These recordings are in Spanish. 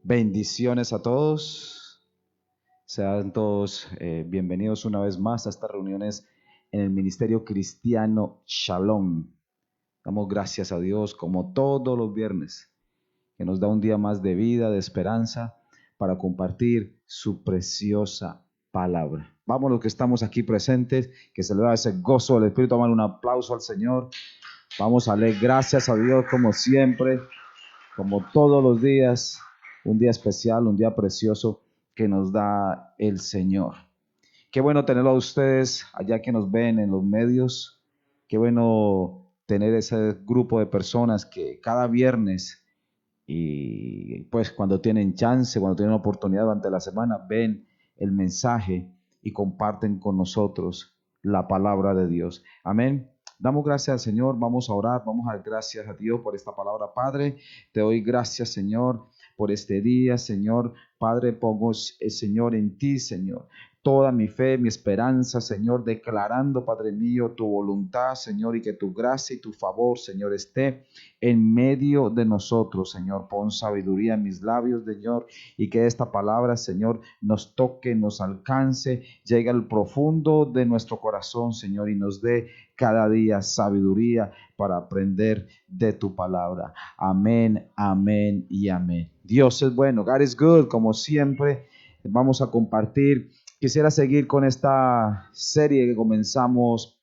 Bendiciones a todos. Sean todos bienvenidos una vez más a estas reuniones en el Ministerio Cristiano Shalom. Damos gracias a Dios como todos los viernes, que nos da un día más de vida, de esperanza, para compartir su preciosa palabra. Vamos los que estamos aquí presentes, que se le da ese gozo del Espíritu, vamos a dar un aplauso al Señor. Vamos a darle gracias a Dios como siempre, como todos los días. Un día especial, un día precioso que nos da el Señor. Qué bueno tenerlo a ustedes allá que nos ven en los medios. Qué bueno tener ese grupo de personas que cada viernes y pues cuando tienen chance, cuando tienen oportunidad durante la semana, ven el mensaje y comparten con nosotros la palabra de Dios. Amén. Damos gracias al Señor, vamos a orar, vamos a dar gracias a Dios por esta palabra. Padre, te doy gracias, Señor, por este día, Señor. Padre, pongo, Señor, en ti, Señor, toda mi fe, mi esperanza, Señor, declarando, Padre mío, tu voluntad, Señor, y que tu gracia y tu favor, Señor, esté en medio de nosotros, Señor. Pon sabiduría en mis labios, Señor, y que esta palabra, Señor, nos toque, nos alcance, llegue al profundo de nuestro corazón, Señor, y nos dé cada día sabiduría para aprender de tu palabra. Amén, amén y amén. Dios es bueno. God is good. Como siempre, vamos a compartir. Quisiera seguir con esta serie que comenzamos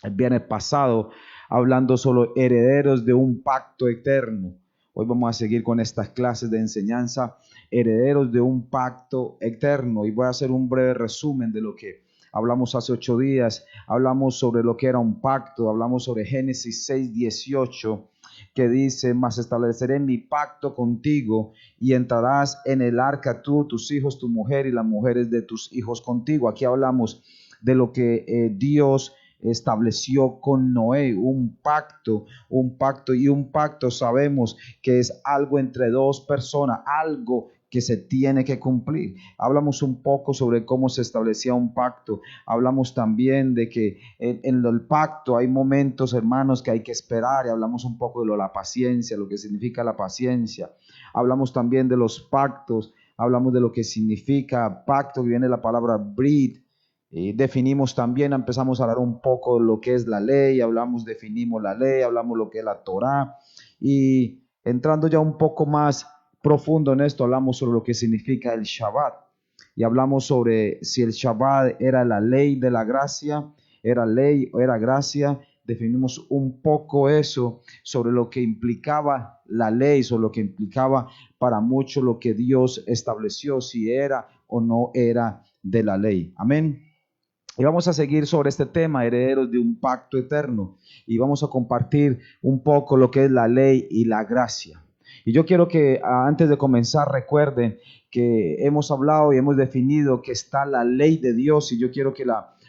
el viernes pasado, hablando sobre herederos de un pacto eterno. Hoy vamos a seguir con estas clases de enseñanza, herederos de un pacto eterno. Y voy a hacer un breve resumen de lo que hablamos hace 8 días. Hablamos sobre lo que era un pacto, hablamos sobre Génesis 6:18, que dice: mas estableceré mi pacto contigo y entrarás en el arca tú, tus hijos, tu mujer y las mujeres de tus hijos contigo. Aquí hablamos de lo que Dios estableció con Noé, un pacto, y un pacto sabemos que es algo entre dos personas, algo que se tiene que cumplir. Hablamos un poco sobre cómo se establecía un pacto. Hablamos también de que en el pacto hay momentos, hermanos, que hay que esperar, y hablamos un poco de la paciencia, lo que significa la paciencia. Hablamos también de los pactos, hablamos de lo que significa pacto, que viene la palabra brit. Definimos también, empezamos a hablar un poco de lo que es la ley, definimos la ley, hablamos lo que es la Torá, y entrando ya un poco más profundo en esto, hablamos sobre lo que significa el Shabbat, y hablamos sobre si el Shabbat era la ley de la gracia, era ley o era gracia. Definimos un poco eso, sobre lo que implicaba la ley, sobre lo que implicaba para muchos lo que Dios estableció, si era o no era de la ley. Amén. Y vamos a seguir sobre este tema, herederos de un pacto eterno, y vamos a compartir un poco lo que es la ley y la gracia. Y yo quiero que antes de comenzar recuerden que hemos hablado y hemos definido que está la ley de Dios, y yo quiero que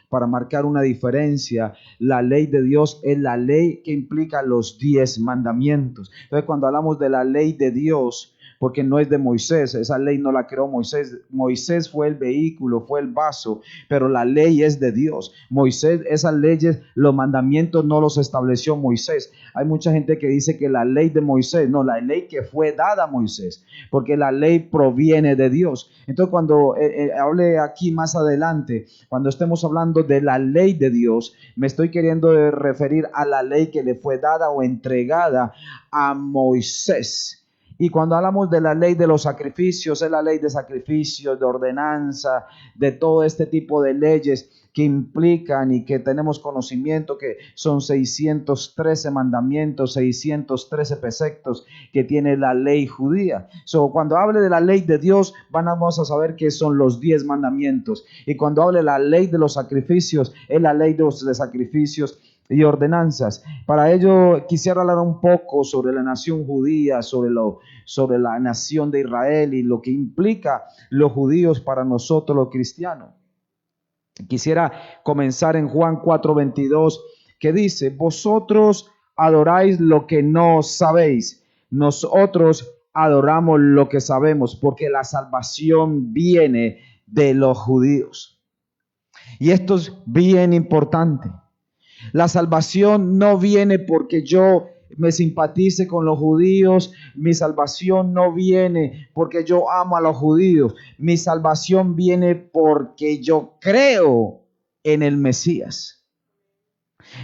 para marcar una diferencia, la ley de Dios es la ley que implica los 10 mandamientos. Entonces, cuando hablamos de la ley de Dios, porque no es de Moisés, esa ley no la creó Moisés. Moisés fue el vehículo, fue el vaso, pero la ley es de Dios. Moisés, esas leyes, los mandamientos no los estableció Moisés. Hay mucha gente que dice que la ley de Moisés, no, la ley que fue dada a Moisés, porque la ley proviene de Dios. Entonces, cuando hable aquí más adelante, cuando estemos hablando de la ley de Dios, me estoy queriendo referir a la ley que le fue dada o entregada a Moisés. Y cuando hablamos de la ley de los sacrificios, es la ley de sacrificios, de ordenanza, de todo este tipo de leyes que implican y que tenemos conocimiento que son 613 mandamientos, 613 preceptos que tiene la ley judía. Cuando hable de la ley de Dios, vamos a saber que son los 10 mandamientos. Y cuando hable de la ley de los sacrificios, es la ley de los sacrificios y ordenanzas. Para ello quisiera hablar un poco sobre la nación judía, sobre la nación de Israel y lo que implica los judíos para nosotros los cristianos. Quisiera comenzar en Juan 4:22, que dice: vosotros adoráis lo que no sabéis, nosotros adoramos lo que sabemos, porque la salvación viene de los judíos. Y esto es bien importante. La salvación no viene porque yo me simpatice con los judíos. Mi salvación no viene porque yo amo a los judíos. Mi salvación viene porque yo creo en el Mesías.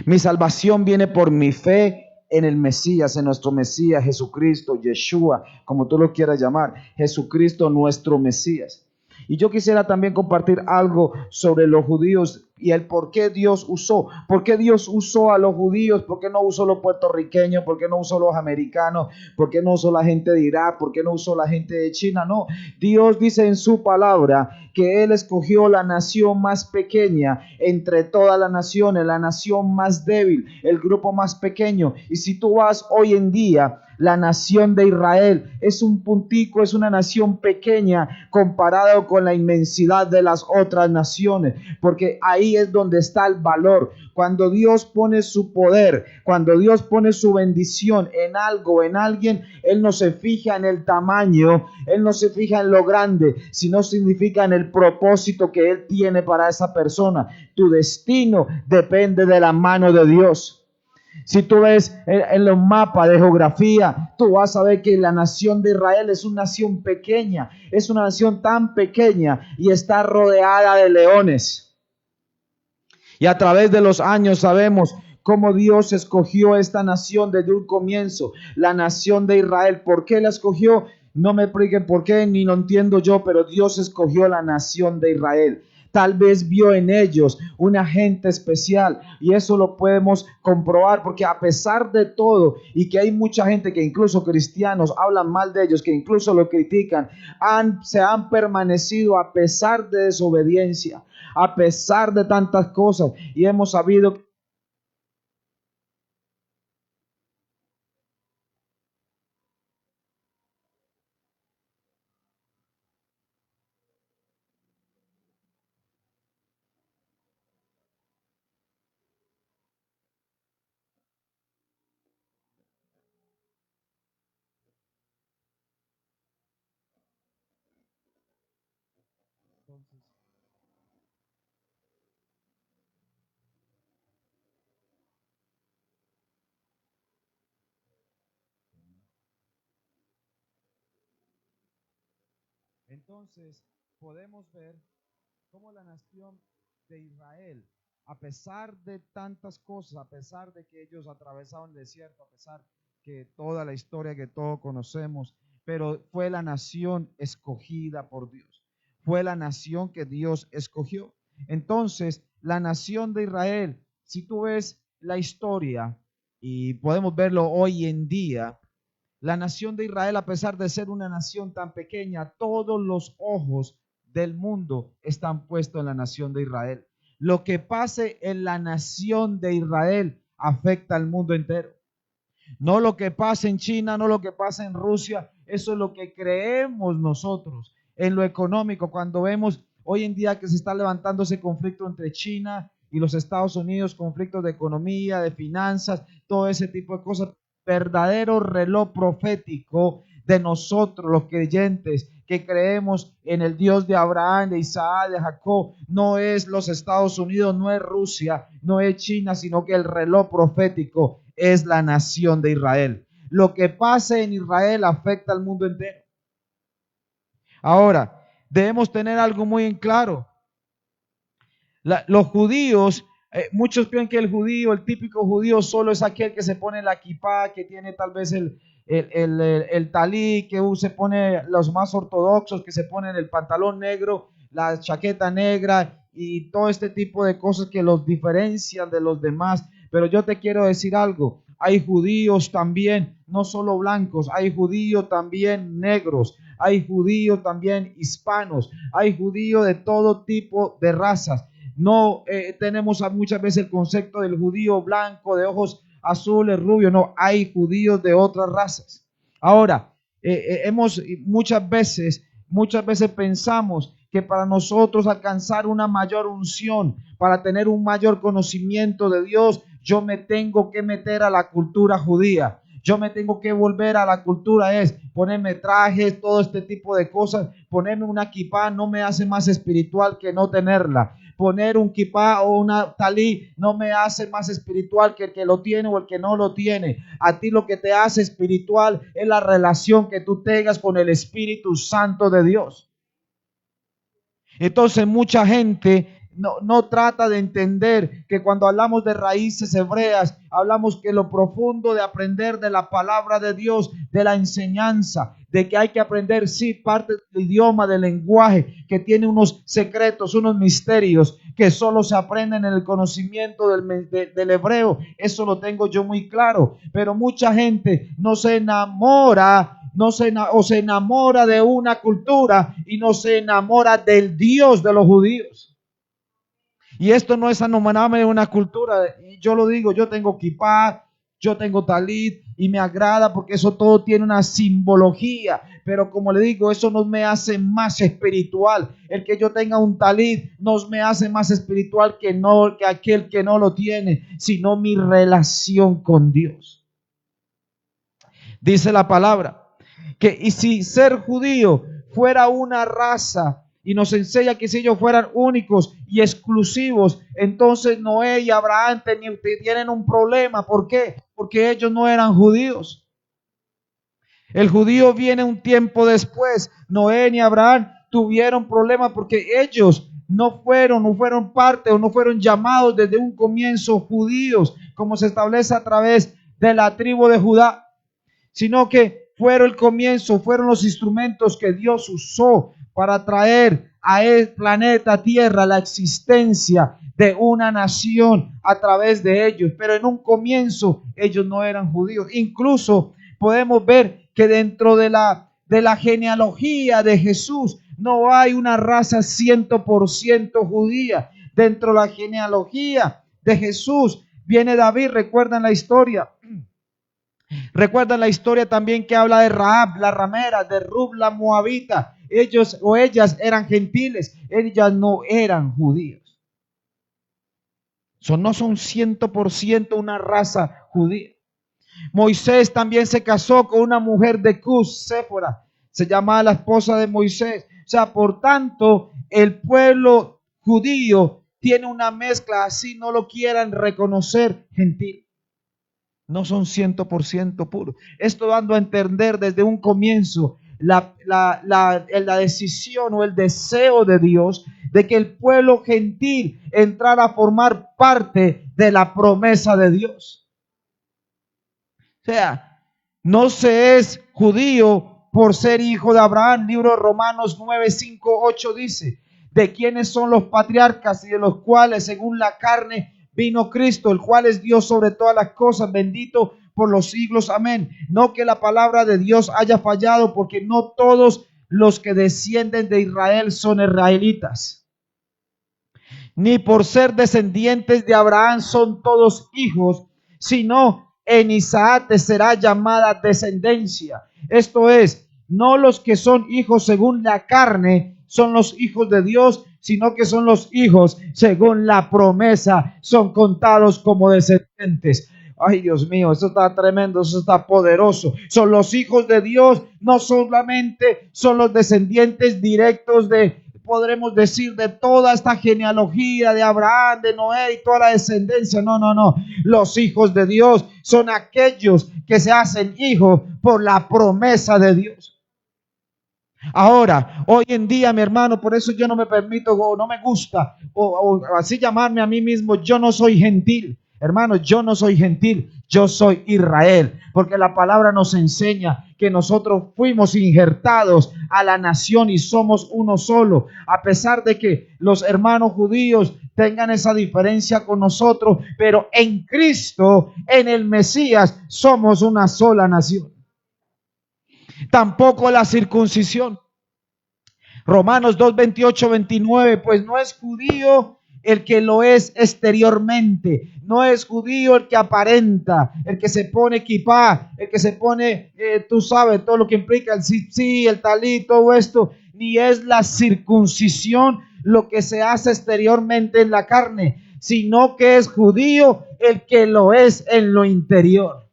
Mi salvación viene por mi fe en el Mesías, en nuestro Mesías, Jesucristo, Yeshua, como tú lo quieras llamar, Jesucristo nuestro Mesías. Y yo quisiera también compartir algo sobre los judíos y el por qué Dios usó. ¿Por qué Dios usó a los judíos? ¿Por qué no usó los puertorriqueños? ¿Por qué no usó los americanos? ¿Por qué no usó la gente de Irak? ¿Por qué no usó la gente de China? No, Dios dice en su palabra que Él escogió la nación más pequeña entre todas las naciones, la nación más débil, el grupo más pequeño. Y si tú vas hoy en día, la nación de Israel es un puntico, es una nación pequeña comparado con la inmensidad de las otras naciones, porque ahí es donde está el valor. Cuando Dios pone su poder, cuando Dios pone su bendición en algo, en alguien, Él no se fija en el tamaño, Él no se fija en lo grande, sino significa en el propósito que Él tiene para esa persona. Tu destino depende de la mano de Dios. Si tú ves en los mapas de geografía, tú vas a ver que la nación de Israel es una nación pequeña, es una nación tan pequeña y está rodeada de leones. Y a través de los años sabemos cómo Dios escogió esta nación desde un comienzo, la nación de Israel. ¿Por qué la escogió? No me expliquen por qué, ni lo entiendo yo, pero Dios escogió la nación de Israel. Tal vez vio en ellos una gente especial y eso lo podemos comprobar porque a pesar de todo y que hay mucha gente que incluso cristianos hablan mal de ellos, que incluso lo critican, se han permanecido a pesar de desobediencia, a pesar de tantas cosas y hemos sabido que entonces podemos ver cómo la nación de Israel, a pesar de tantas cosas, a pesar de que ellos atravesaron el desierto, a pesar que toda la historia que todos conocemos, pero fue la nación escogida por Dios, fue la nación que Dios escogió. Entonces, la nación de Israel, si tú ves la historia y podemos verlo hoy en día, la nación de Israel, a pesar de ser una nación tan pequeña, todos los ojos del mundo están puestos en la nación de Israel. Lo que pase en la nación de Israel afecta al mundo entero. No lo que pasa en China, no lo que pasa en Rusia, eso es lo que creemos nosotros. En lo económico, cuando vemos hoy en día que se está levantando ese conflicto entre China y los Estados Unidos, conflictos de economía, de finanzas, todo ese tipo de cosas, verdadero reloj profético de nosotros los creyentes que creemos en el Dios de Abraham, de Isaac, de Jacob, no es los Estados Unidos, no es Rusia, no es China, sino que el reloj profético es la nación de Israel. Lo que pase en Israel afecta al mundo entero. Ahora, debemos tener algo muy en claro. Los judíos, muchos creen que el judío, el típico judío, solo es aquel que se pone la kipá, que tiene tal vez el talí, que se pone los más ortodoxos, que se ponen el pantalón negro, la chaqueta negra y todo este tipo de cosas que los diferencian de los demás. Pero yo te quiero decir algo, hay judíos también, no solo blancos, hay judíos también negros, hay judíos también hispanos, hay judíos de todo tipo de razas. No tenemos muchas veces el concepto del judío blanco, de ojos azules, rubios, no, hay judíos de otras razas. Ahora, muchas veces pensamos que para nosotros alcanzar una mayor unción, para tener un mayor conocimiento de Dios, yo me tengo que meter a la cultura judía. Yo me tengo que volver a la cultura, es ponerme trajes, todo este tipo de cosas, ponerme una kipá no me hace más espiritual que no tenerla. poner un kipá o una talí no me hace más espiritual que el que lo tiene o el que no lo tiene. A ti lo que te hace espiritual es la relación que tú tengas con el Espíritu Santo de Dios. Entonces mucha gente no trata de entender que cuando hablamos de raíces hebreas, hablamos que lo profundo de aprender de la palabra de Dios, de la enseñanza, de que hay que aprender, sí, parte del idioma, del lenguaje, que tiene unos secretos, unos misterios, que solo se aprenden en el conocimiento del hebreo. Eso lo tengo yo muy claro, pero mucha gente no se enamora, se enamora de una cultura y no se enamora del Dios de los judíos. Y esto no es enamorarme de una cultura. Yo lo digo, yo tengo kipá, yo tengo talit y me agrada porque eso todo tiene una simbología. Pero como le digo, eso no me hace más espiritual. El que yo tenga un talit no me hace más espiritual que aquel que no lo tiene, sino mi relación con Dios. Dice la palabra que y si ser judío fuera una raza, y nos enseña que si ellos fueran únicos y exclusivos, entonces Noé y Abraham tienen un problema. ¿Por qué? Porque ellos no eran judíos. El judío viene un tiempo después. Noé ni Abraham tuvieron problemas porque ellos no fueron parte o no fueron llamados desde un comienzo judíos, como se establece a través de la tribu de Judá, sino que fueron el comienzo, fueron los instrumentos que Dios usó para traer a el planeta Tierra la existencia de una nación a través de ellos. Pero en un comienzo ellos no eran judíos. Incluso podemos ver que dentro de la genealogía de Jesús no hay una raza 100% judía. Dentro de la genealogía de Jesús viene David, recuerdan la historia. Recuerdan la historia también que habla de Rahab, la ramera, de Rub, la moabita. Ellos o ellas eran gentiles, ellas no eran judíos. No son 100% una raza judía. Moisés también se casó con una mujer de Cus, Séfora, se llamaba la esposa de Moisés. O sea, por tanto, el pueblo judío tiene una mezcla, así no lo quieran reconocer, gentil. No son 100% puros. Esto dando a entender desde un comienzo la decisión o el deseo de Dios de que el pueblo gentil entrara a formar parte de la promesa de Dios. O sea, no se es judío por ser hijo de Abraham. Libro de Romanos 9, 5, 8 dice, de quienes son los patriarcas y de los cuales según la carne vino Cristo, el cual es Dios sobre todas las cosas, bendito por los siglos. Amén. No que la palabra de Dios haya fallado, porque no todos los que descienden de Israel son israelitas. Ni por ser descendientes de Abraham son todos hijos, sino en Isaac te será llamada descendencia. Esto es, no los que son hijos según la carne son los hijos de Dios, sino que son los hijos según la promesa, son contados como descendientes. Ay, Dios mío, eso está tremendo, eso está poderoso. Son los hijos de Dios, no solamente son los descendientes directos de, podremos decir, de toda esta genealogía de Abraham, de Noé y toda la descendencia. No. Los hijos de Dios son aquellos que se hacen hijos por la promesa de Dios. Ahora, hoy en día, mi hermano, por eso yo no me permito o no me gusta o así llamarme a mí mismo, yo no soy gentil. Hermano, yo no soy gentil, yo soy Israel, porque la palabra nos enseña que nosotros fuimos injertados a la nación y somos uno solo, a pesar de que los hermanos judíos tengan esa diferencia con nosotros, pero en Cristo, en el Mesías, somos una sola nación. Tampoco la circuncisión. Romanos 2, 28, 29, pues no es judío el que lo es exteriormente, no es judío el que aparenta, el que se pone kipá, el que se pone, tú sabes, todo lo que implica el tzitzit, el talit, todo esto, ni es la circuncisión lo que se hace exteriormente en la carne, sino que es judío el que lo es en lo interior.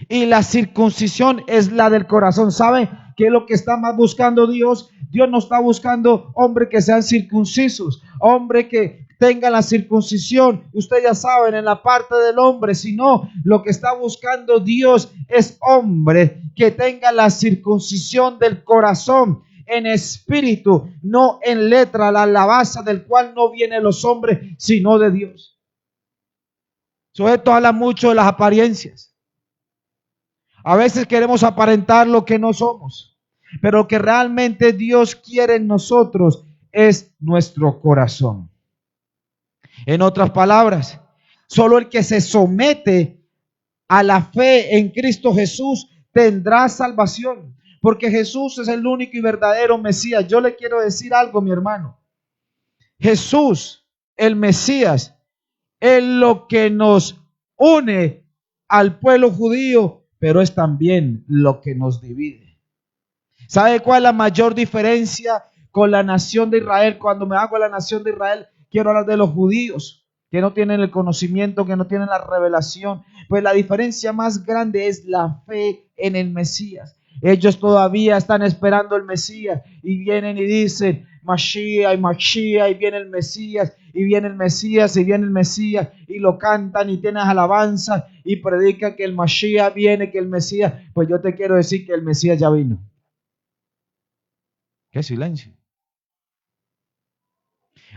Y la circuncisión es la del corazón. ¿Sabe qué es lo que está más buscando Dios? Dios no está buscando hombres que sean circuncisos, hombres que tengan la circuncisión, ustedes ya saben, en la parte del hombre, sino lo que está buscando Dios es hombre que tenga la circuncisión del corazón, en espíritu, no en letra, la alabanza del cual no vienen los hombres, sino de Dios. Esto habla mucho de las apariencias. A veces queremos aparentar lo que no somos, pero lo que realmente Dios quiere en nosotros es nuestro corazón. En otras palabras, solo el que se somete a la fe en Cristo Jesús tendrá salvación, porque Jesús es el único y verdadero Mesías. Yo le quiero decir algo, mi hermano. Jesús, el Mesías, es lo que nos une al pueblo judío, pero es también lo que nos divide. ¿Sabe cuál es la mayor diferencia con la nación de Israel? Cuando me hago la nación de Israel, quiero hablar de los judíos, que no tienen el conocimiento, que no tienen la revelación. Pues la diferencia más grande es la fe en el Mesías. Ellos todavía están esperando el Mesías y vienen y dicen, Mashiach, Mashiach, y viene el Mesías, y viene el Mesías, y viene el Mesías, y lo cantan y tienen alabanza y predican que el Mashiach viene, que el Mesías. Pues yo te quiero decir que el Mesías ya vino. ¡Qué silencio!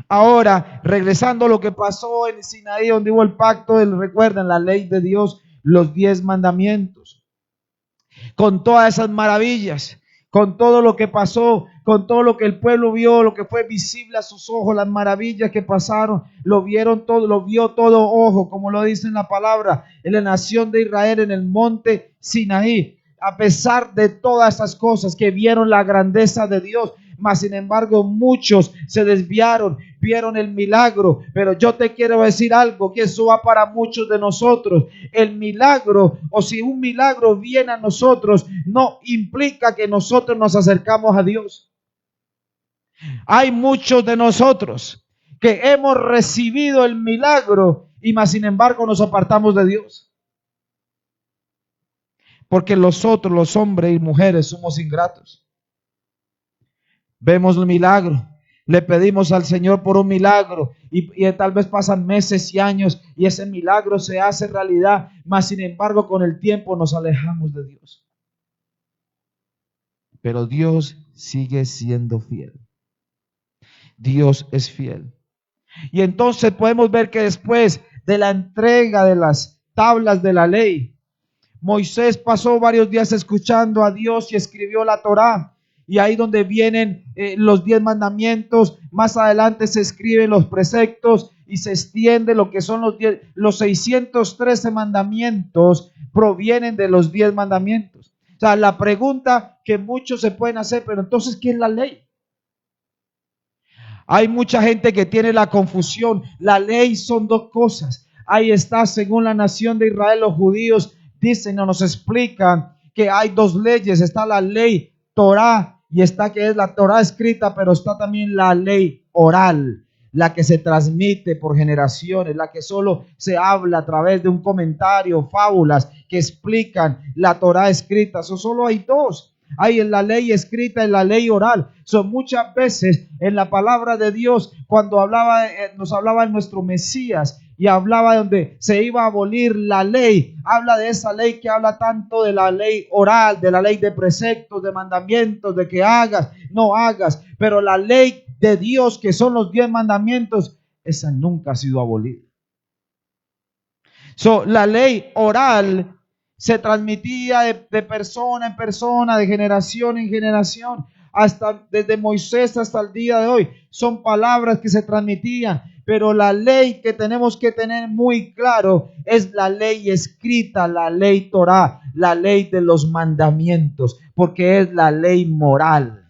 Ahora, regresando a lo que pasó en Sinaí, donde hubo el pacto, recuerden, la ley de Dios, los 10 mandamientos. Con todas esas maravillas, con todo lo que pasó, con todo lo que el pueblo vio, lo que fue visible a sus ojos, las maravillas que pasaron, lo vieron todo, lo vio todo ojo, como lo dice en la palabra, en la nación de Israel, en el monte Sinaí. A pesar de todas esas cosas que vieron la grandeza de Dios, mas sin embargo muchos se desviaron, vieron el milagro. Pero yo te quiero decir algo, que eso va para muchos de nosotros. El milagro, o si un milagro viene a nosotros, no implica que nosotros nos acercamos a Dios. Hay muchos de nosotros que hemos recibido el milagro y mas sin embargo nos apartamos de Dios. Porque nosotros, los hombres y mujeres, somos ingratos. Vemos el milagro, le pedimos al Señor por un milagro y tal vez pasan meses y años y ese milagro se hace realidad, mas sin embargo con el tiempo nos alejamos de Dios. Pero Dios sigue siendo fiel. Dios es fiel. Y entonces podemos ver que después de la entrega de las tablas de la ley, Moisés pasó varios días escuchando a Dios y escribió la Torá. Y ahí donde vienen los 10 mandamientos, más adelante se escriben los preceptos y se extiende lo que son los 613 mandamientos provienen de los 10 mandamientos. O sea, la pregunta que muchos se pueden hacer, pero entonces, ¿qué es la ley? Hay mucha gente que tiene la confusión. La ley son dos cosas. Ahí está, según la nación de Israel, los judíos dicen o nos explican que hay dos leyes. Está la ley Torá y está que es la Torá escrita, pero está también la ley oral, la que se transmite por generaciones, la que solo se habla a través de un comentario, fábulas que explican la Torá escrita. Solo hay dos. Hay en la ley escrita y la ley oral. Son muchas veces en la palabra de Dios, cuando nos hablaba de nuestro Mesías y hablaba de donde se iba a abolir la ley, habla de esa ley que habla tanto de la ley oral, de la ley de preceptos, de mandamientos, de que hagas, no hagas. Pero la ley de Dios, que son los 10 mandamientos, esa nunca ha sido abolida. La ley oral se transmitía de persona en persona, de generación en generación, hasta desde Moisés hasta el día de hoy. Son palabras que se transmitían, pero la ley que tenemos que tener muy claro es la ley escrita, la ley Torá, la ley de los mandamientos, porque es la ley moral.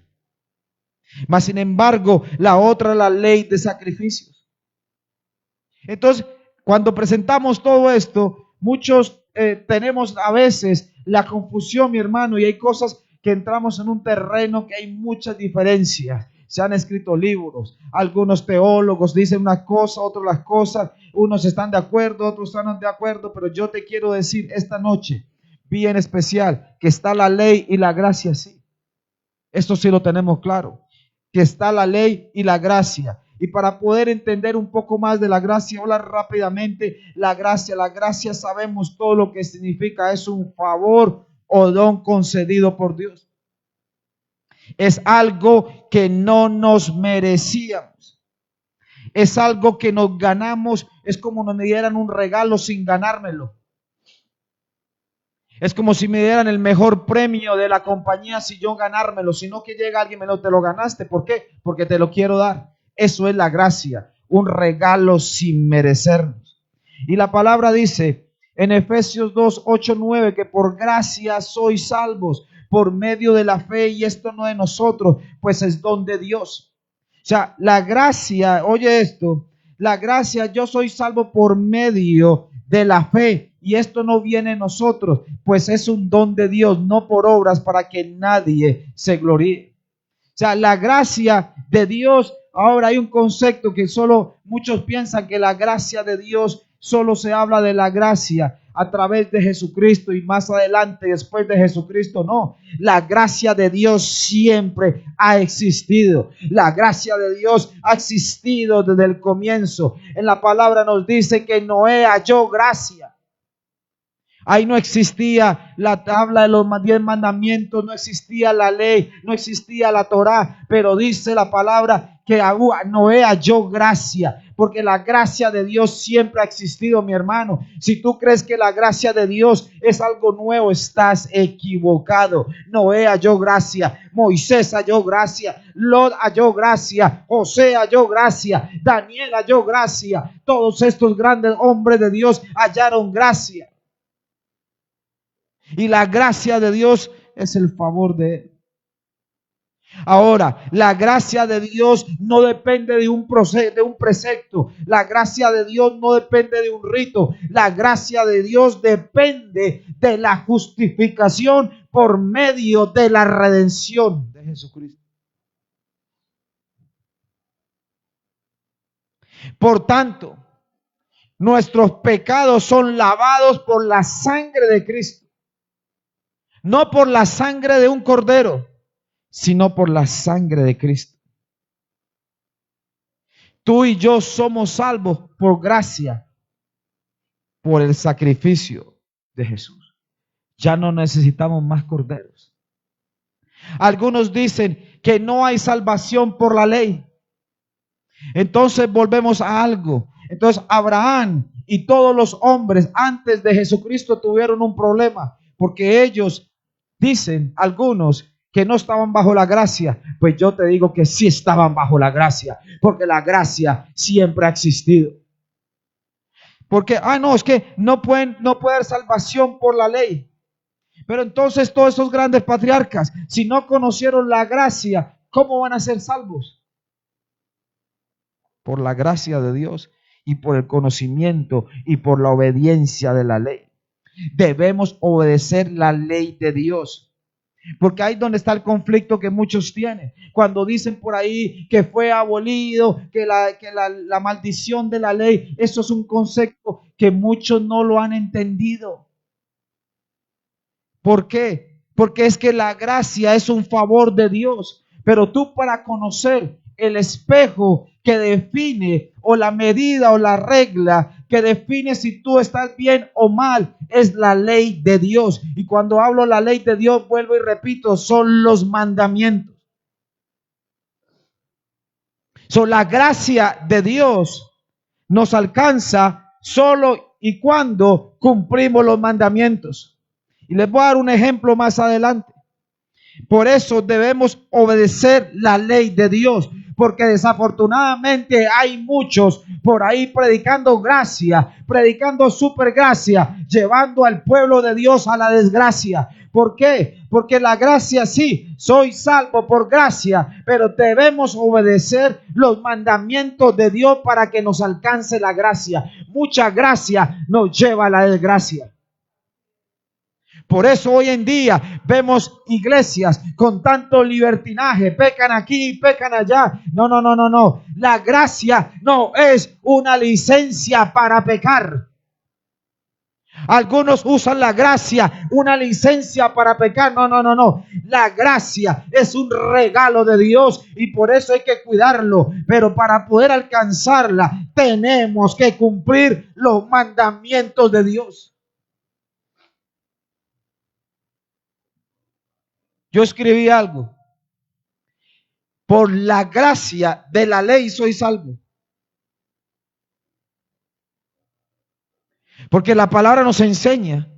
Mas sin embargo, la otra es la ley de sacrificios. Entonces, cuando presentamos todo esto, muchos tenemos a veces la confusión, mi hermano, y hay cosas que entramos en un terreno que hay muchas diferencias. Se han escrito libros, algunos teólogos dicen una cosa, otros las cosas, unos están de acuerdo, otros están de acuerdo, pero yo te quiero decir esta noche, bien especial, que está la ley y la gracia, sí. Esto sí lo tenemos claro, que está la ley y la gracia. Y para poder entender un poco más de la gracia, hablar rápidamente, la gracia sabemos todo lo que significa, es un favor o don concedido por Dios. Es algo que no nos merecíamos. Es algo que nos ganamos, es como nos dieran un regalo sin ganármelo. Es como si me dieran el mejor premio de la compañía sin yo ganármelo, sino que llega alguien y me lo te lo ganaste. ¿Por qué? Porque te lo quiero dar. Eso es la gracia, un regalo sin merecernos. Y la palabra dice en Efesios 2, 8, 9 que por gracia sois salvos por medio de la fe, y esto no de nosotros, pues es don de Dios. O sea, la gracia, oye esto, la gracia, yo soy salvo por medio de la fe, y esto no viene de nosotros, pues es un don de Dios, no por obras, para que nadie se gloríe. O sea, la gracia de Dios, ahora hay un concepto que solo muchos piensan que la gracia de Dios solo se habla de la gracia a través de Jesucristo y más adelante después de Jesucristo. No, la gracia de Dios siempre ha existido. La gracia de Dios ha existido desde el comienzo. En la palabra nos dice que Noé halló gracia. Ahí no existía la tabla de los 10 mandamientos, no existía la ley, no existía la Torá, pero dice la palabra que Noé halló gracia, porque la gracia de Dios siempre ha existido, mi hermano. Si tú crees que la gracia de Dios es algo nuevo, estás equivocado. Noé halló gracia, Moisés halló gracia, Lot halló gracia, José halló gracia, Daniel halló gracia. Todos estos grandes hombres de Dios hallaron gracia. Y la gracia de Dios es el favor de Él. Ahora, la gracia de Dios no depende de un precepto. La gracia de Dios no depende de un rito. La gracia de Dios depende de la justificación por medio de la redención de Jesucristo. Por tanto, nuestros pecados son lavados por la sangre de Cristo. No por la sangre de un cordero, sino por la sangre de Cristo. Tú y yo somos salvos por gracia, por el sacrificio de Jesús. Ya no necesitamos más corderos. Algunos dicen que no hay salvación por la ley. Entonces volvemos a algo. Entonces Abraham y todos los hombres antes de Jesucristo tuvieron un problema, porque ellos dicen, algunos, que no estaban bajo la gracia. Pues yo te digo que sí estaban bajo la gracia, porque la gracia siempre ha existido. Porque, no, es que no puede haber salvación por la ley. Pero entonces todos esos grandes patriarcas, si no conocieron la gracia, ¿cómo van a ser salvos? Por la gracia de Dios y por el conocimiento y por la obediencia de la ley. Debemos obedecer la ley de Dios. Porque ahí es donde está el conflicto que muchos tienen. Cuando dicen por ahí que fue abolido, que la maldición de la ley, eso es un concepto que muchos no lo han entendido. ¿Por qué? Porque es que la gracia es un favor de Dios. Pero tú, para conocer el espejo que define, o la medida o la regla que define si tú estás bien o mal, es la ley de Dios. Y cuando hablo la ley de Dios, vuelvo y repito, son los mandamientos. La gracia de Dios nos alcanza solo y cuando cumplimos los mandamientos. Y les voy a dar un ejemplo más adelante. Por eso debemos obedecer la ley de Dios, porque desafortunadamente hay muchos por ahí predicando gracia, predicando supergracia, llevando al pueblo de Dios a la desgracia. ¿Por qué? Porque la gracia, sí, soy salvo por gracia, pero debemos obedecer los mandamientos de Dios para que nos alcance la gracia. Mucha gracia nos lleva a la desgracia. Por eso hoy en día vemos iglesias con tanto libertinaje, pecan aquí, pecan allá. No. La gracia no es una licencia para pecar. Algunos usan la gracia, una licencia para pecar. No, no, no, no. La gracia es un regalo de Dios y por eso hay que cuidarlo. Pero para poder alcanzarla, tenemos que cumplir los mandamientos de Dios. Yo escribí algo. Por la gracia de la ley soy salvo. Porque la palabra nos enseña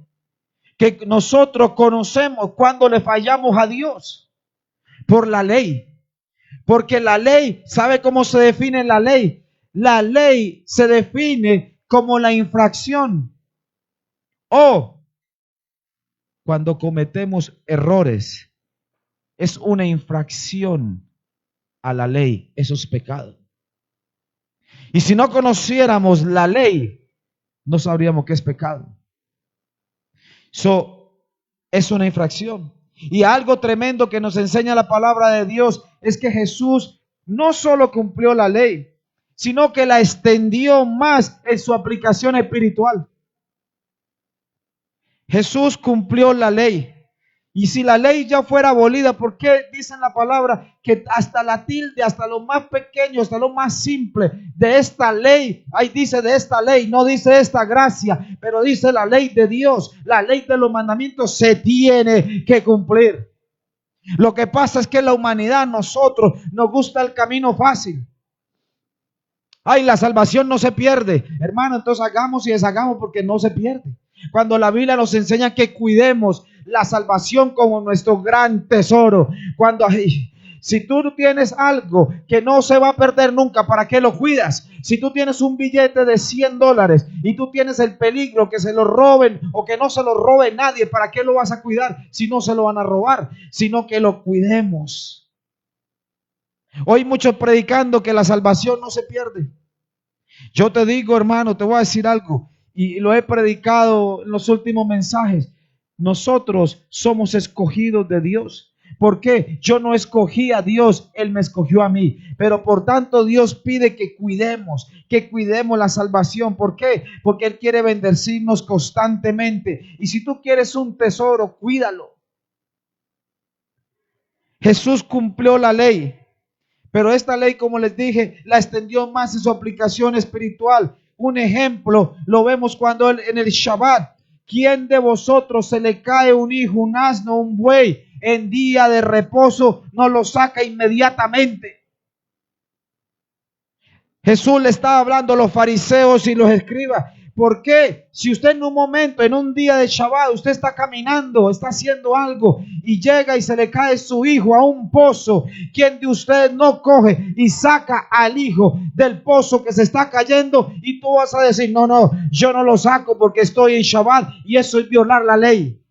que nosotros conocemos cuando le fallamos a Dios por la ley. Porque la ley, ¿sabe cómo se define la ley? La ley se define como la infracción o cuando cometemos errores. Es una infracción a la ley, eso es pecado. Y si no conociéramos la ley, no sabríamos qué es pecado. Es una infracción. Y algo tremendo que nos enseña la palabra de Dios es que Jesús no solo cumplió la ley, sino que la extendió más en su aplicación espiritual. Jesús cumplió la ley. Y si la ley ya fuera abolida, ¿por qué dicen la palabra que hasta la tilde, hasta lo más pequeño, hasta lo más simple de esta ley, ahí dice de esta ley, no dice esta gracia, pero dice la ley de Dios, la ley de los mandamientos se tiene que cumplir? Lo que pasa es que la humanidad, nosotros, nos gusta el camino fácil. Ay, la salvación no se pierde. Hermano, entonces hagamos y deshagamos porque no se pierde. Cuando la Biblia nos enseña que cuidemos la salvación como nuestro gran tesoro. Si tú tienes algo que no se va a perder nunca, ¿para qué lo cuidas? Si tú tienes un billete de $100 y tú tienes el peligro que se lo roben o que no se lo robe nadie, ¿para qué lo vas a cuidar si no se lo van a robar? Sino que lo cuidemos. Hoy muchos predicando que la salvación no se pierde. Yo te digo, hermano, te voy a decir algo, y lo he predicado en los últimos mensajes. Nosotros somos escogidos de Dios. ¿Por qué? Yo no escogí a Dios, Él me escogió a mí. Pero por tanto Dios pide que cuidemos la salvación. ¿Por qué? Porque Él quiere bendecirnos constantemente. Y si tú quieres un tesoro, cuídalo. Jesús cumplió la ley. Pero esta ley, como les dije, la extendió más en su aplicación espiritual. Un ejemplo lo vemos cuando en el Shabbat. ¿Quién de vosotros se le cae un hijo, un asno, un buey en día de reposo, no lo saca inmediatamente? Jesús le estaba hablando a los fariseos y los escribas. ¿Por qué? Si usted en un momento, en un día de Shabbat, usted está caminando, está haciendo algo y llega y se le cae su hijo a un pozo, ¿quién de ustedes no coge y saca al hijo del pozo que se está cayendo? Y tú vas a decir, no, yo no lo saco porque estoy en Shabbat y eso es violar la ley.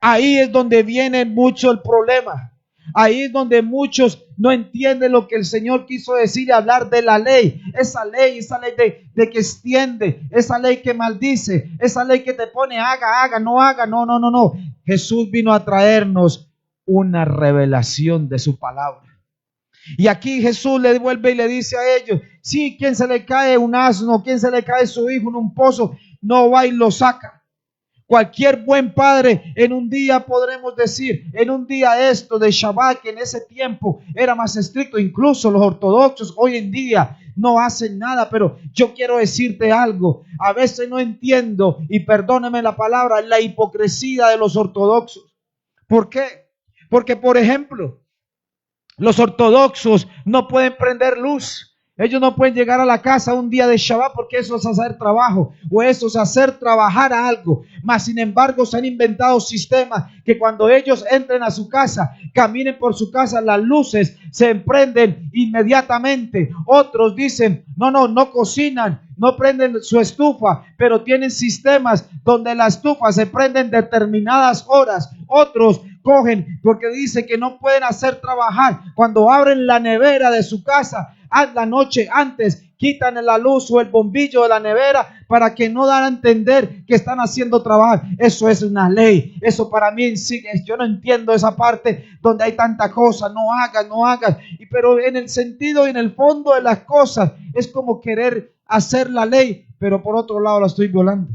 Ahí es donde viene mucho el problema. Ahí es donde muchos no entienden lo que el Señor quiso decir y hablar de la ley. Esa ley de que extiende, esa ley que maldice, esa ley que te pone haga, no haga. No. Jesús vino a traernos una revelación de su palabra. Y aquí Jesús le vuelve y le dice a ellos, sí, quien se le cae un asno, quien se le cae su hijo en un pozo, no va y lo saca. Cualquier buen padre en un día podremos decir, en un día esto de Shabbat, que en ese tiempo era más estricto, incluso los ortodoxos hoy en día no hacen nada, pero yo quiero decirte algo, a veces no entiendo, y perdóneme la palabra, la hipocresía de los ortodoxos. ¿Por qué? Porque, por ejemplo, los ortodoxos no pueden prender luz. Ellos no pueden llegar a la casa un día de Shabbat porque eso es hacer trabajo o eso es hacer trabajar a algo. Mas sin embargo se han inventado sistemas que cuando ellos entren a su casa, caminen por su casa, las luces se emprenden inmediatamente. Otros dicen, no cocinan, no prenden su estufa, pero tienen sistemas donde la estufa se prende en determinadas horas. Otros cogen porque dice que no pueden hacer trabajar. Cuando abren la nevera de su casa, la noche antes quitan la luz o el bombillo de la nevera para que no dan a entender que están haciendo trabajo. Eso es una ley. Eso para mí sí, yo no entiendo esa parte donde hay tanta cosa. No hagas, no hagas. Pero en el sentido y en el fondo de las cosas es como querer hacer la ley, pero por otro lado la estoy violando.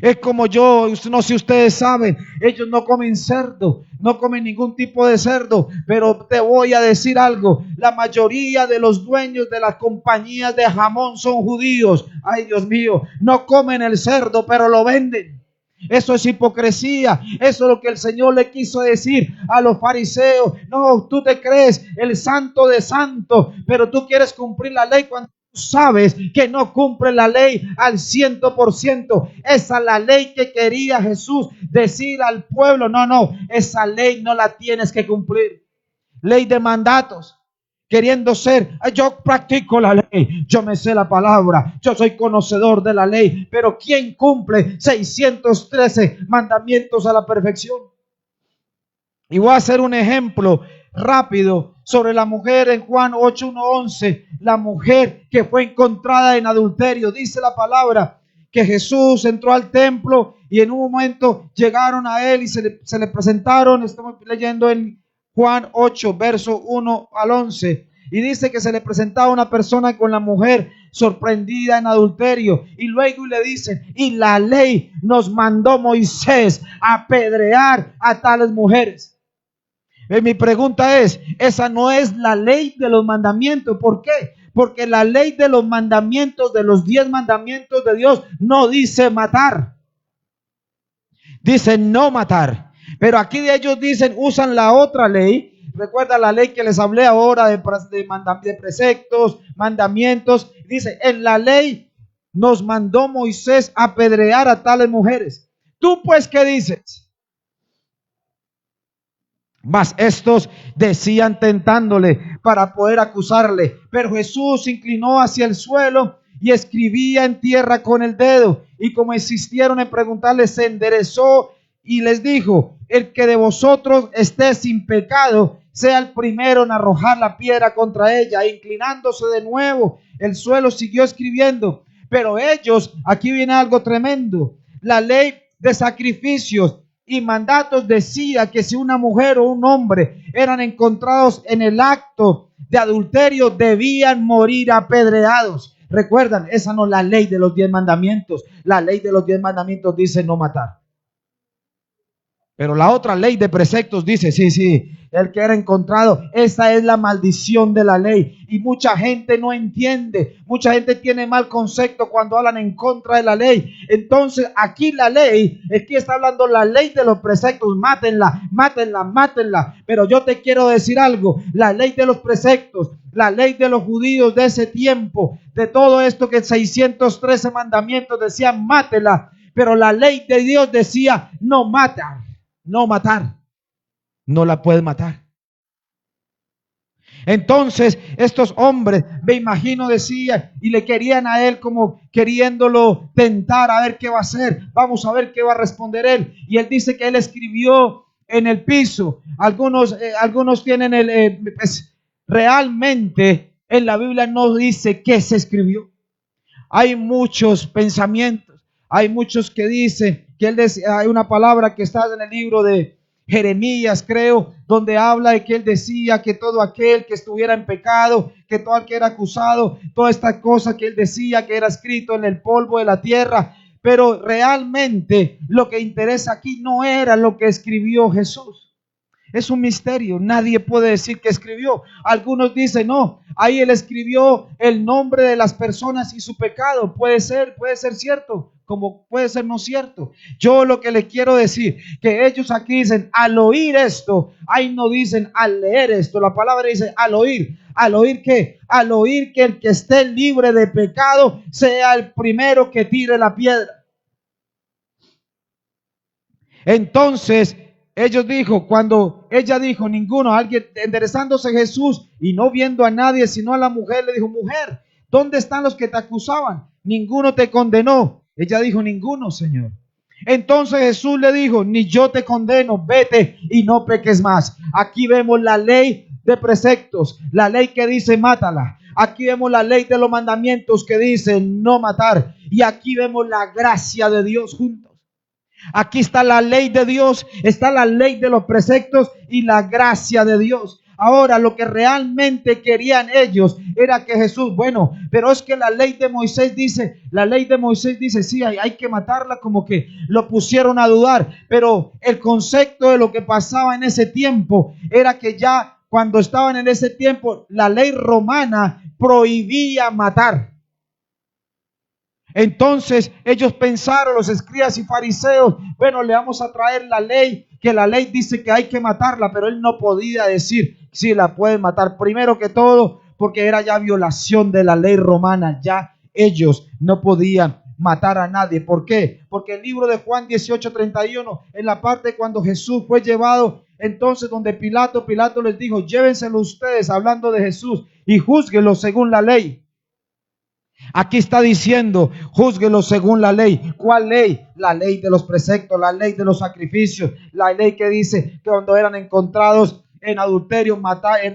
Es como yo, no sé si ustedes saben, ellos no comen cerdo, no comen ningún tipo de cerdo, pero te voy a decir algo, la mayoría de los dueños de las compañías de jamón son judíos. Ay, Dios mío, no comen el cerdo, pero lo venden. Eso es hipocresía. Eso es lo que el Señor le quiso decir a los fariseos. No, tú te crees el santo de santos, pero tú quieres cumplir la ley cuando sabes que no cumple la ley al 100%. Esa es la ley que quería Jesús decir al pueblo. No, esa ley no la tienes que cumplir. Ley de mandatos. Queriendo ser, yo practico la ley, yo me sé la palabra, yo soy conocedor de la ley, pero ¿quién cumple 613 mandamientos a la perfección? Y voy a hacer un ejemplo rápido sobre la mujer en Juan 8:11, la mujer que fue encontrada en adulterio. Dice la palabra que Jesús entró al templo y en un momento llegaron a él y se le presentaron. Estamos leyendo en Juan 8, verso 1 al 11. Y dice que se le presentaba una persona con la mujer sorprendida en adulterio. Y luego le dicen, y la ley nos mandó Moisés a apedrear a tales mujeres. Mi pregunta es, esa no es la ley de los mandamientos. ¿Por qué? Porque la ley de los mandamientos, de los 10 mandamientos de Dios, no dice matar. Dice no matar. Pero aquí de ellos dicen, usan la otra ley. Recuerda la ley que les hablé ahora de preceptos, mandamientos. Dice, en la ley nos mandó Moisés a apedrear a tales mujeres. ¿Tú pues qué dices? Mas estos decían tentándole para poder acusarle. Pero Jesús se inclinó hacia el suelo y escribía en tierra con el dedo. Y como insistieron en preguntarle, se enderezó y les dijo, el que de vosotros esté sin pecado, sea el primero en arrojar la piedra contra ella. E inclinándose de nuevo, el suelo siguió escribiendo. Pero ellos, aquí viene algo tremendo, la ley de sacrificios y mandatos decía que si una mujer o un hombre eran encontrados en el acto de adulterio, debían morir apedreados. Recuerdan, esa no es la ley de los 10 mandamientos. La ley de los 10 mandamientos dice no matar. Pero la otra ley de preceptos dice, sí, el que era encontrado, esa es la maldición de la ley. Y mucha gente no entiende, mucha gente tiene mal concepto cuando hablan en contra de la ley. Entonces aquí la ley, aquí está hablando la ley de los preceptos, mátenla. Pero yo te quiero decir algo, la ley de los preceptos, la ley de los judíos de ese tiempo, de todo esto que 613 mandamientos decían mátela, pero la ley de Dios decía no matar. No matar, no la puedes matar. Entonces estos hombres, me imagino, decían y le querían a él como queriéndolo tentar a ver qué va a hacer. Vamos a ver qué va a responder él. Y él dice que él escribió en el piso. Algunos tienen pues, realmente en la Biblia no dice qué se escribió. Hay muchos pensamientos. Hay muchos que dicen que él decía, hay una palabra que está en el libro de Jeremías, creo, donde habla de que él decía que todo aquel que estuviera en pecado, que todo aquel que era acusado, toda esta cosa que él decía que era escrito en el polvo de la tierra. Pero realmente lo que interesa aquí no era lo que escribió Jesús. Es un misterio, nadie puede decir que escribió. Algunos dicen, no, ahí él escribió el nombre de las personas y su pecado. Puede ser cierto, como puede ser no cierto. Yo lo que le quiero decir, que ellos aquí dicen, al oír esto, ahí no dicen al leer esto, la palabra dice al oír. ¿Al oír qué? Al oír que el que esté libre de pecado sea el primero que tire la piedra. Entonces, cuando ella dijo, ninguno, alguien enderezándose Jesús y no viendo a nadie sino a la mujer, le dijo, mujer, ¿dónde están los que te acusaban? Ninguno te condenó. Ella dijo, ninguno, Señor. Entonces Jesús le dijo, ni yo te condeno, vete y no peques más. Aquí vemos la ley de preceptos, la ley que dice mátala. Aquí vemos la ley de los mandamientos que dice no matar. Y aquí vemos la gracia de Dios juntos. Aquí está la ley de Dios, está la ley de los preceptos y la gracia de Dios. Ahora, lo que realmente querían ellos era que Jesús, bueno, pero es que la ley de Moisés dice, sí, hay que matarla, como que lo pusieron a dudar. Pero el concepto de lo que pasaba en ese tiempo era que ya cuando estaban en ese tiempo, la ley romana prohibía matar. Entonces ellos pensaron, los escribas y fariseos, bueno, le vamos a traer la ley, que la ley dice que hay que matarla, pero él no podía decir si la pueden matar. Primero que todo, porque era ya violación de la ley romana, ya ellos no podían matar a nadie. ¿Por qué? Porque el libro de Juan 18:31, en la parte cuando Jesús fue llevado, entonces donde Pilato les dijo, llévenselo ustedes, hablando de Jesús, y júzguenlo según la ley. Aquí está diciendo, júzguelo según la ley. ¿Cuál ley? La ley de los preceptos, la ley de los sacrificios, la ley que dice que cuando eran encontrados en adulterio,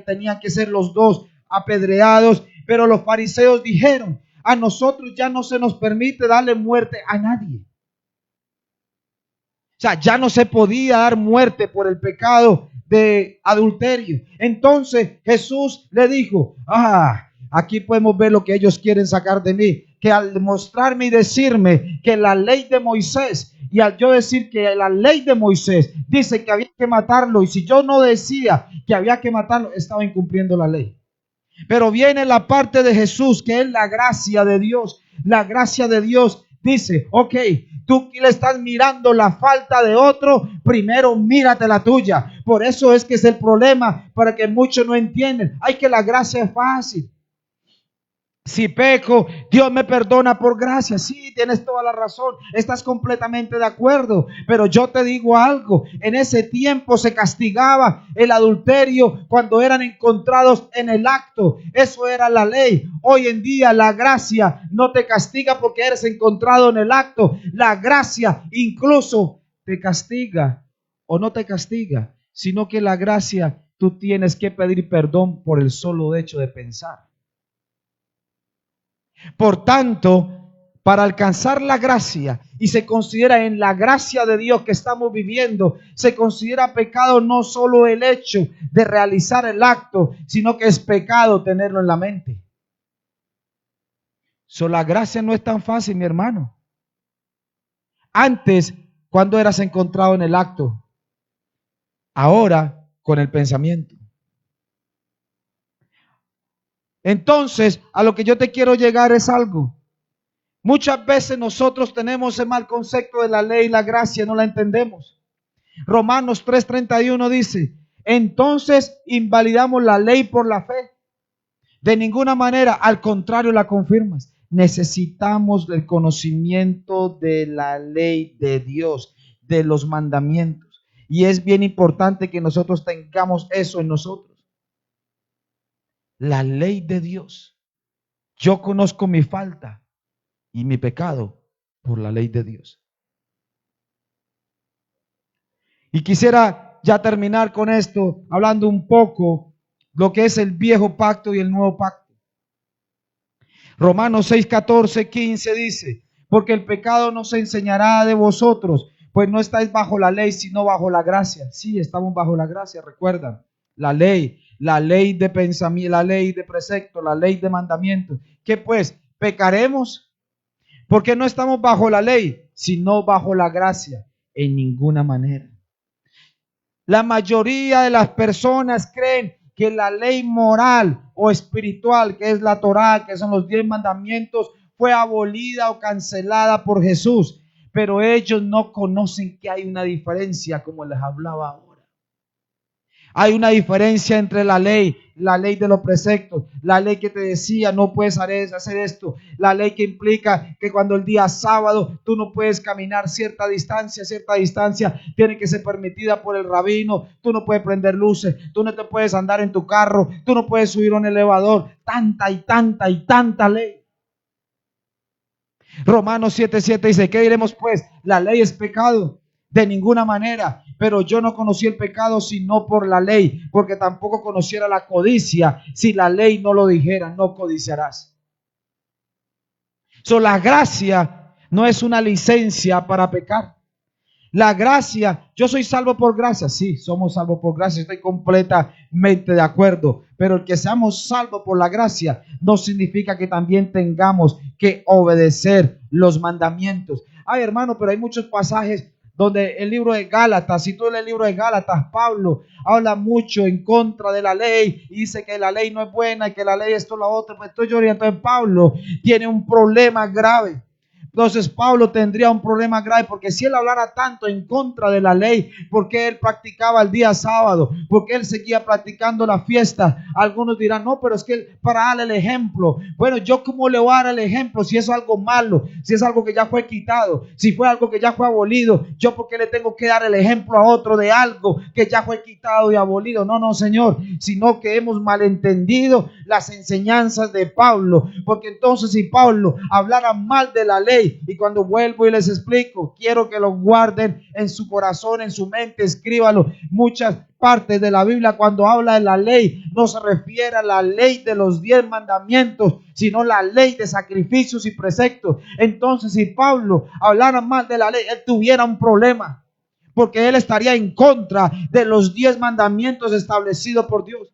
tenían que ser los dos apedreados. Pero los fariseos dijeron, a nosotros ya no se nos permite darle muerte a nadie. O sea, ya no se podía dar muerte por el pecado de adulterio. Entonces Jesús le dijo, aquí podemos ver lo que ellos quieren sacar de mí, que al mostrarme y decirme que la ley de Moisés, y al yo decir que la ley de Moisés dice que había que matarlo, y si yo no decía que había que matarlo, estaba incumpliendo la ley. Pero viene la parte de Jesús, que es la gracia de Dios. La gracia de Dios dice, ok, tú le estás mirando la falta de otro, primero mírate la tuya. Por eso es que es el problema, para que muchos no entienden. Ay, que la gracia es fácil. Si peco, Dios me perdona por gracia. Sí, tienes toda la razón. Estás completamente de acuerdo. Pero yo te digo algo. En ese tiempo se castigaba el adulterio cuando eran encontrados en el acto. Eso era la ley. Hoy en día la gracia no te castiga porque eres encontrado en el acto. La gracia incluso te castiga o no te castiga, sino que la gracia tú tienes que pedir perdón por el solo hecho de pensar. Por tanto, para alcanzar la gracia, y se considera en la gracia de Dios que estamos viviendo, se considera pecado no solo el hecho de realizar el acto, sino que es pecado tenerlo en la mente. La gracia no es tan fácil, mi hermano. Antes, cuando eras encontrado en el acto, ahora con el pensamiento. Entonces, a lo que yo te quiero llegar es algo. Muchas veces nosotros tenemos el mal concepto de la ley y la gracia, no la entendemos. Romanos 3:31 dice, entonces invalidamos la ley por la fe. De ninguna manera, al contrario, la confirmas. Necesitamos el conocimiento de la ley de Dios, de los mandamientos. Y es bien importante que nosotros tengamos eso en nosotros. La ley de Dios. Yo conozco mi falta y mi pecado por la ley de Dios. Y quisiera ya terminar con esto, hablando un poco lo que es el viejo pacto y el nuevo pacto. Romanos 6:14-15 dice, porque el pecado no se enseñará de vosotros, pues no estáis bajo la ley, sino bajo la gracia. Sí, estamos bajo la gracia, recuerdan, la ley de pensamiento, la ley de precepto, la ley de mandamientos. ¿Qué pues? ¿Pecaremos? Porque no estamos bajo la ley, sino bajo la gracia. En ninguna manera. La mayoría de las personas creen que la ley moral o espiritual, que es la Torá, que son los 10 mandamientos, fue abolida o cancelada por Jesús. Pero ellos no conocen que hay una diferencia, como les hablaba ahora. Hay una diferencia entre la ley de los preceptos, la ley que te decía no puedes hacer esto, la ley que implica que cuando el día sábado tú no puedes caminar cierta distancia tiene que ser permitida por el rabino, tú no puedes prender luces, tú no te puedes andar en tu carro, tú no puedes subir a un elevador, tanta ley. Romanos 7:7 dice, ¿qué diremos pues? La ley es pecado. de ninguna manera. Pero yo no conocí el pecado sino por la ley, porque tampoco conociera la codicia si la ley no lo dijera, no codiciarás. La gracia no es una licencia para pecar. La gracia, yo soy salvo por gracia. Sí, somos salvos por gracia, estoy completamente de acuerdo. Pero el que seamos salvos por la gracia no significa que también tengamos que obedecer los mandamientos. Ay, hermano, pero hay muchos pasajes donde el libro de Gálatas, si tú lees el libro de Gálatas, Pablo habla mucho en contra de la ley y dice que la ley no es buena y que la ley esto, lo otro. Pues entonces Pablo tiene un problema grave. Entonces Pablo tendría un problema grave, porque si él hablara tanto en contra de la ley, porque él practicaba el día sábado, porque él seguía practicando la fiesta, algunos dirán, no, pero es que para darle el ejemplo. Bueno, yo cómo le voy a dar el ejemplo si es algo malo, si es algo que ya fue quitado, si fue algo que ya fue abolido, yo porque le tengo que dar el ejemplo a otro de algo que ya fue quitado y abolido. No, no, Señor, sino que hemos malentendido las enseñanzas de Pablo, porque entonces si Pablo hablara mal de la ley, y cuando vuelvo y les explico, quiero que lo guarden en su corazón, en su mente, escríbalo. Muchas partes de la Biblia cuando habla de la ley no se refiere a la ley de los 10 mandamientos, sino la ley de sacrificios y preceptos. Entonces si Pablo hablara mal de la ley, él tuviera un problema, porque él estaría en contra de los 10 mandamientos establecidos por Dios.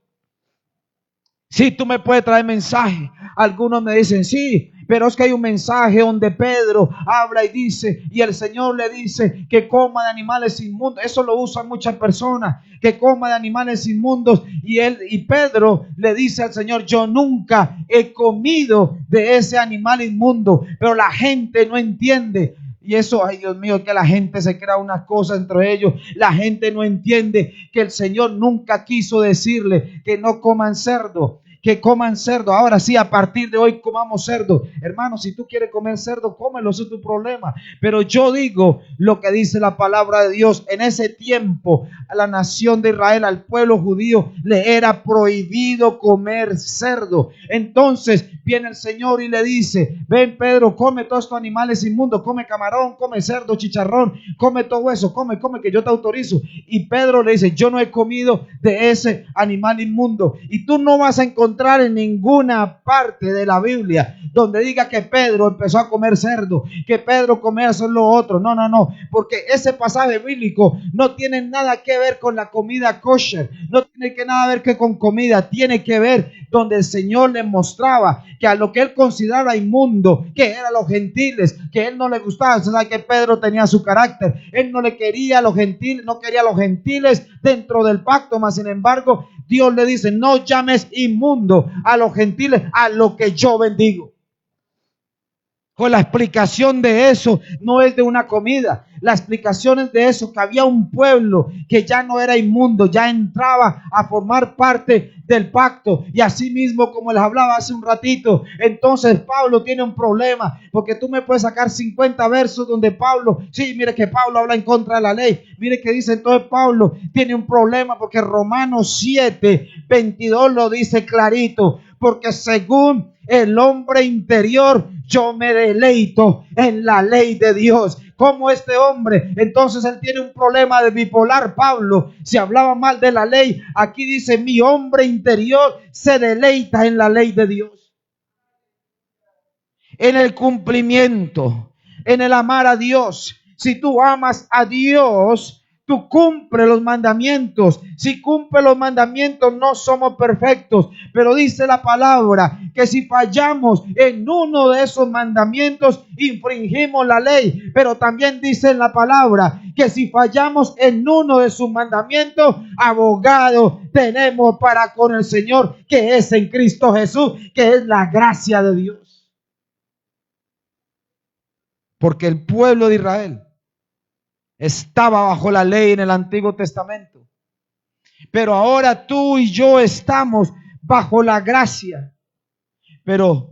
Sí, tú me puedes traer mensaje. Algunos me dicen, sí, pero es que hay un mensaje donde Pedro habla y dice, y el Señor le dice que coma de animales inmundos. Eso lo usan muchas personas, que coma de animales inmundos. Y Pedro le dice al Señor, yo nunca he comido de ese animal inmundo. Pero la gente no entiende. Y eso, ay Dios mío, que la gente se crea una cosa entre ellos. La gente no entiende que el Señor nunca quiso decirle que no coman cerdo, que coman cerdo. Ahora sí, a partir de hoy comamos cerdo. Hermano, si tú quieres comer cerdo, cómelo, eso es tu problema. Pero yo digo lo que dice la palabra de Dios. En ese tiempo, a la nación de Israel, al pueblo judío, le era prohibido comer cerdo. Entonces viene el Señor y le dice, ven Pedro, come todos estos animales inmundos, come camarón, come cerdo, chicharrón, come todo eso, come, que yo te autorizo. Y Pedro le dice, yo no he comido de ese animal inmundo. Y tú no vas a encontrar en ninguna parte de la Biblia donde diga que Pedro empezó a comer cerdo, que Pedro comía eso lo otro. No, no, no, porque ese pasaje bíblico no tiene nada que ver con la comida kosher, no tiene que nada ver que con comida, tiene que ver donde el Señor le mostraba que a lo que él consideraba inmundo, que eran los gentiles, que él no le gustaba. O sea, que Pedro tenía su carácter, él no le quería a los gentiles, no quería a los gentiles dentro del pacto, mas sin embargo Dios le dice, no llames inmundo a los gentiles, a lo que yo bendigo. Con la explicación de eso no es de una comida. La explicación es de eso, que había un pueblo que ya no era inmundo, ya entraba a formar parte del pacto. Y así mismo, como les hablaba hace un ratito, entonces Pablo tiene un problema, porque tú me puedes sacar 50 versos donde Pablo, sí, mire que Pablo habla en contra de la ley. Mire que dice entonces Pablo tiene un problema, porque Romanos 7:22 lo dice clarito, porque según el hombre interior, yo me deleito en la ley de Dios. Como este hombre, entonces él tiene un problema de bipolar. Pablo, si hablaba mal de la ley, aquí dice, mi hombre interior se deleita en la ley de Dios, en el cumplimiento, en el amar a Dios. Si tú amas a Dios, tú cumples los mandamientos. Si cumples los mandamientos, no somos perfectos, pero dice la palabra que si fallamos en uno de esos mandamientos, infringimos la ley. Pero también dice en la palabra que si fallamos en uno de sus mandamientos, abogado tenemos para con el Señor, que es en Cristo Jesús, que es la gracia de Dios. Porque el pueblo de Israel estaba bajo la ley en el Antiguo Testamento, pero ahora tú y yo estamos bajo la gracia. Pero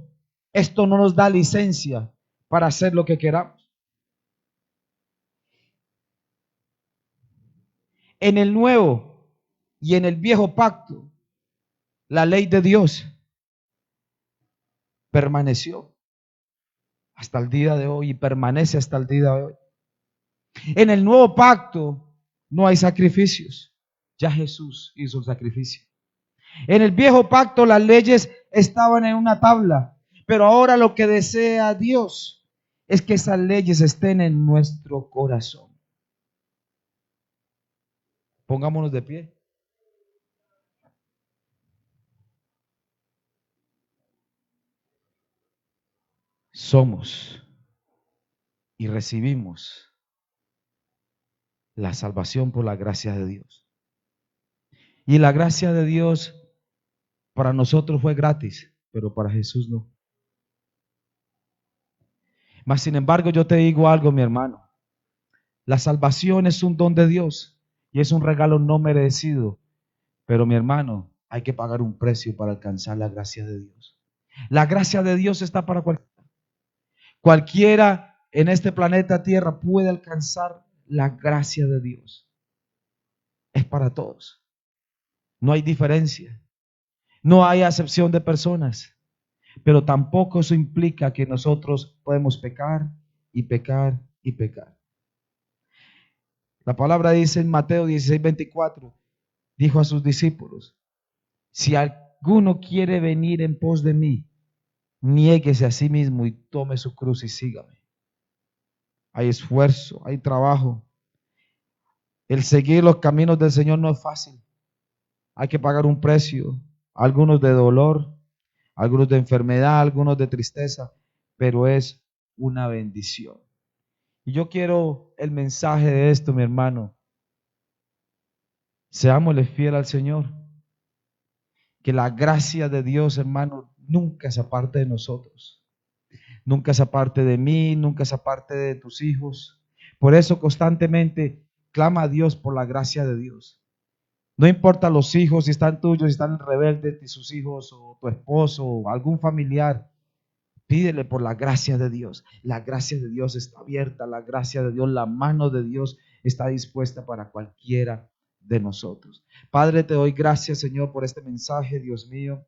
esto no nos da licencia para hacer lo que queramos. En el nuevo y en el viejo pacto, la ley de Dios permaneció hasta el día de hoy y permanece hasta el día de hoy. En el nuevo pacto no hay sacrificios. Ya Jesús hizo el sacrificio. En el viejo pacto las leyes estaban en una tabla, pero ahora lo que desea Dios es que esas leyes estén en nuestro corazón. Pongámonos de pie. Somos y recibimos la salvación por la gracia de Dios. Y la gracia de Dios para nosotros fue gratis, pero para Jesús no. Mas sin embargo, yo te digo algo, mi hermano. La salvación es un don de Dios y es un regalo no merecido. Pero mi hermano, hay que pagar un precio para alcanzar la gracia de Dios. La gracia de Dios está para cualquiera. Cualquiera en este planeta Tierra puede alcanzar la gracia de Dios. Es para todos. No hay diferencia. No hay acepción de personas. Pero tampoco eso implica que nosotros podemos pecar y pecar y pecar. La palabra dice en Mateo 16:24, dijo a sus discípulos: si alguno quiere venir en pos de mí, niéguese a sí mismo y tome su cruz y sígame. Hay esfuerzo, hay trabajo. El seguir los caminos del Señor no es fácil. Hay que pagar un precio, algunos de dolor, algunos de enfermedad, algunos de tristeza, pero es una bendición. Y yo quiero el mensaje de esto, mi hermano. Seámosle fiel al Señor. Que la gracia de Dios, hermano, nunca se aparte de nosotros. Nunca se aparte de mí, nunca se aparte de tus hijos. Por eso constantemente clama a Dios por la gracia de Dios. No importa los hijos, si están tuyos, si están rebeldes, si sus hijos o tu esposo o algún familiar. Pídele por la gracia de Dios. La gracia de Dios está abierta, la gracia de Dios, la mano de Dios está dispuesta para cualquiera de nosotros. Padre, te doy gracias, Señor, por este mensaje, Dios mío.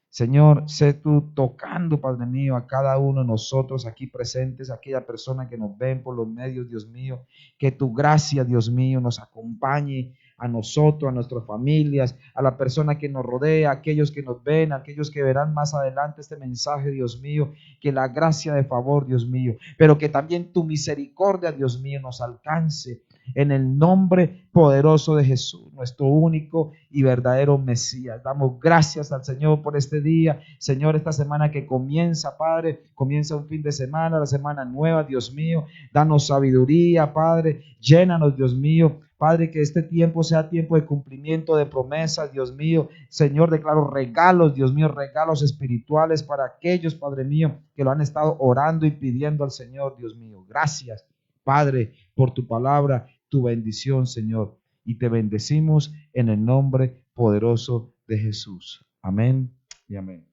Señor, sé tú tocando, Padre mío, a cada uno de nosotros aquí presentes, a aquella persona que nos ven por los medios, Dios mío, que tu gracia, Dios mío, nos acompañe a nosotros, a nuestras familias, a la persona que nos rodea, a aquellos que nos ven, a aquellos que verán más adelante este mensaje, Dios mío, que la gracia de favor, Dios mío, pero que también tu misericordia, Dios mío, nos alcance en el nombre poderoso de Jesús, nuestro único y verdadero Mesías. Damos gracias al Señor por este día. Señor, esta semana que comienza, Padre, comienza un fin de semana, la semana nueva, Dios mío. Danos sabiduría, Padre. Llénanos, Dios mío. Padre, que este tiempo sea tiempo de cumplimiento de promesas, Dios mío. Señor, declaro regalos, Dios mío, regalos espirituales para aquellos, Padre mío, que lo han estado orando y pidiendo al Señor, Dios mío. Gracias, Padre, por tu palabra, tu bendición, Señor. Y te bendecimos en el nombre poderoso de Jesús. Amén y amén.